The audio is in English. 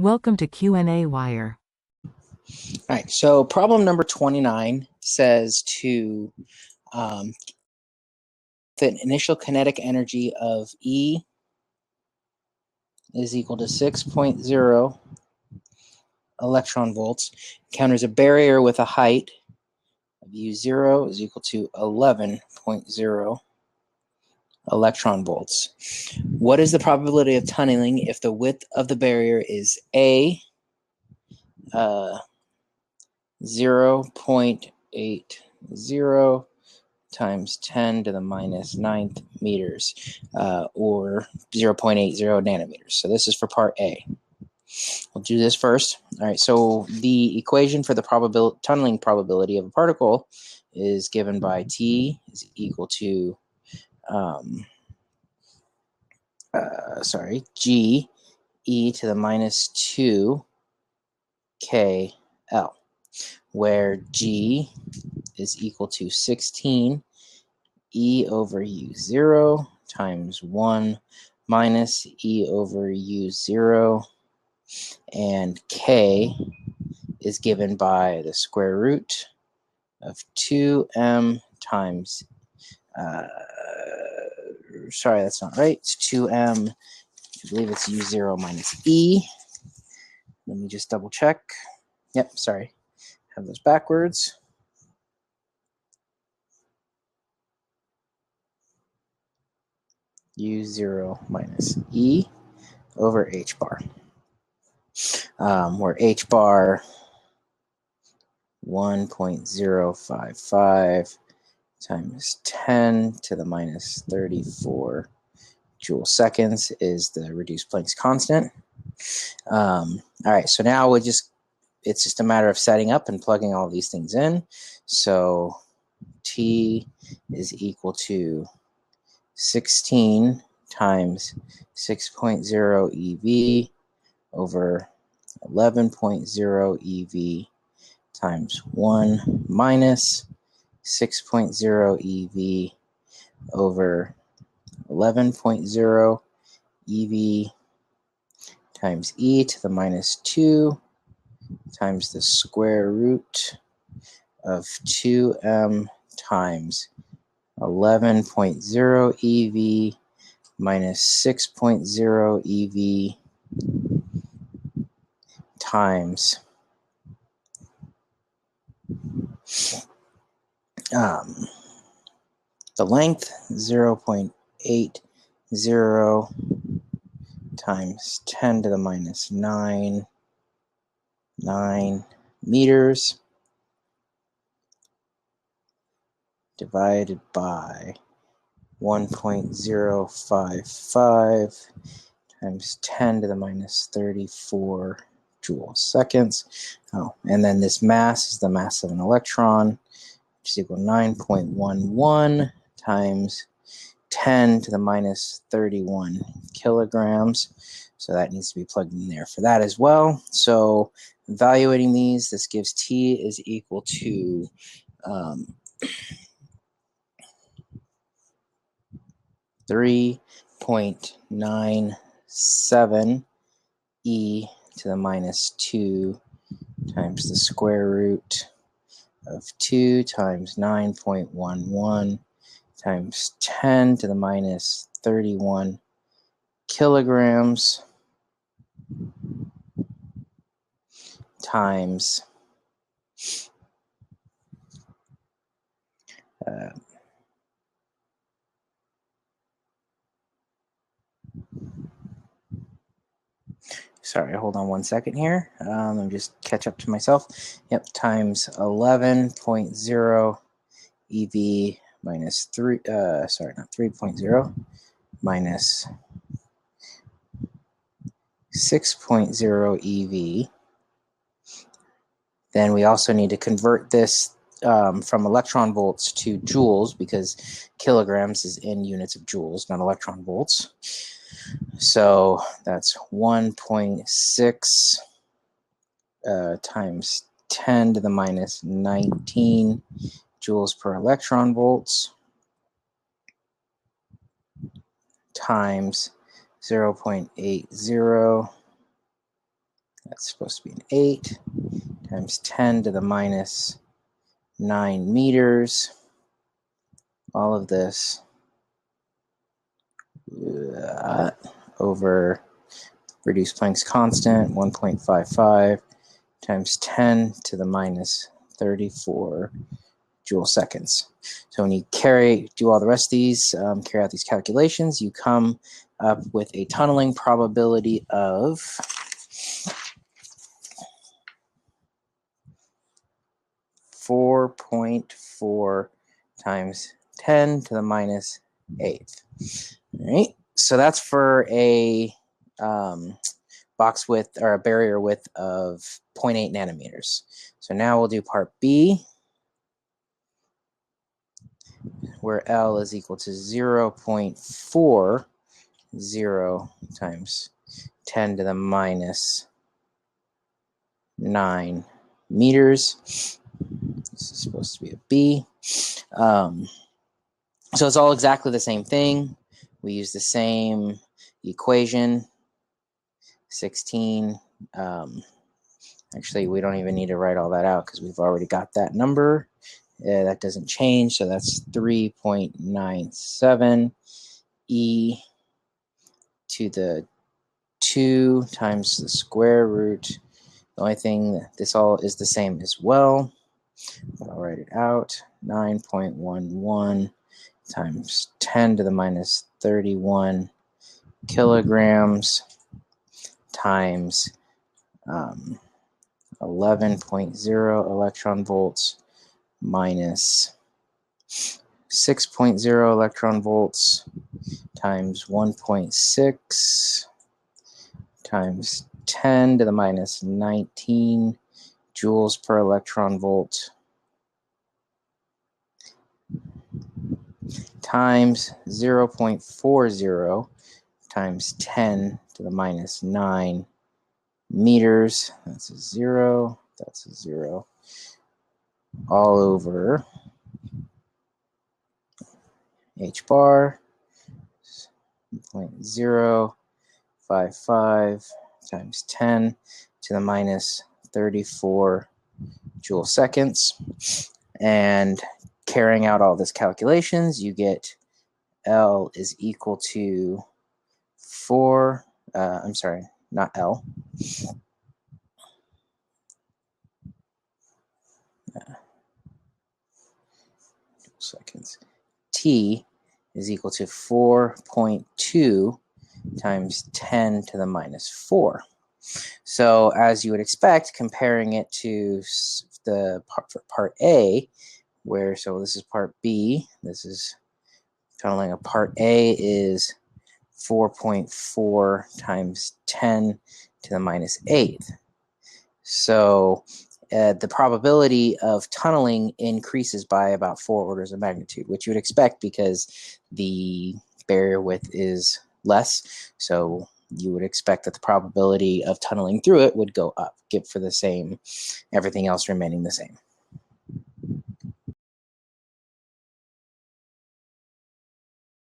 Welcome to qnawire. All right, so problem number 29 says to the initial kinetic energy of E is equal to 6.0 electron volts, encounters a barrier with a height of U0 is equal to 11.0 electron volts. What is the probability of tunneling if the width of the barrier is A, 0.80 times 10 to the minus 9th meters, or 0.80 nanometers. So this is for part A. We'll do this first. All right, so the equation for the tunneling probability of a particle is given by T is equal to, G e to the minus 2 KL, where G is equal to 16 E over U0 times 1 minus E over U0, and K is given by the square root of 2m times, sorry, that's not right, it's 2m, I believe it's U0 minus E. Let me just double check. Yep, sorry, have those backwards. U0 minus E over H bar, where H bar 1.055 times 10 to the minus 34 joule seconds is the reduced Planck's constant. All right, so now it's just a matter of setting up and plugging all these things in. So T is equal to 16 times 6.0 EV over 11.0 EV times 1 minus 6.0 EV over 11.0 EV times e to the minus 2 times the square root of 2m times 11.0 EV minus 6.0 EV times the length 0.80 times 10 to the minus 9 meters divided by 1.055 times 10 to the minus 34 joule seconds. Oh, and then this mass is the mass of an electron, which is equal to 9.11 times 10 to the minus 31 kilograms. So that needs to be plugged in there for that as well. So evaluating these, this gives T is equal to 3.97 e to the minus 2 times the square root of 2 times 9.11 times 10 to the minus 31 kilograms times sorry, hold on one second here. Let me just catch up to myself. Yep, times 11.0 EV minus 3, sorry, not 3.0, minus 6.0 EV. Then we also need to convert this from electron volts to joules, because kilograms is in units of joules, not electron volts. So that's 1.6 times 10 to the minus 19 joules per electron volts times 0.80 That's supposed to be an 8 times 10 to the minus 9 meters. All of this over reduced Planck's constant, 1.55 times 10 to the minus 34 joule seconds. So when you do all the rest of these, carry out these calculations, you come up with a tunneling probability of 4.4 times 10 to the minus 8th. All right, so that's for a box width or a barrier width of 0.8 nanometers. So now we'll do part B, where L is equal to 0.40 times 10 to the minus 9 meters. This is supposed to be a B. So it's all exactly the same thing. We use the same equation, 16. Actually, we don't even need to write all that out because we've already got that number. That doesn't change, so that's 3.97 e to the 2 times the square root. The only thing, this all is the same as well, but I'll write it out. 9.11 times 10 to the minus 31 kilograms times 11.0 electron volts minus 6.0 electron volts times 1.6 times 10 to the minus 19 joules per electron volt times 0.40 times 10 to the minus 9 meters. That's a 0. That's a 0. All over h bar 0.055 times 10 to the minus 34 joule seconds. And carrying out all these calculations, you get L is equal to 4, I'm sorry, not L. Seconds. T is equal to 4.2 times 10 to the minus 4. So as you would expect, comparing it to the part A, where, so this is part B, this is tunneling of part A is 4.4 times 10 to the minus 8th. So the probability of tunneling increases by about 4 orders of magnitude, which you would expect because the barrier width is less. So you would expect that the probability of tunneling through it would go up, for the same, everything else remaining the same.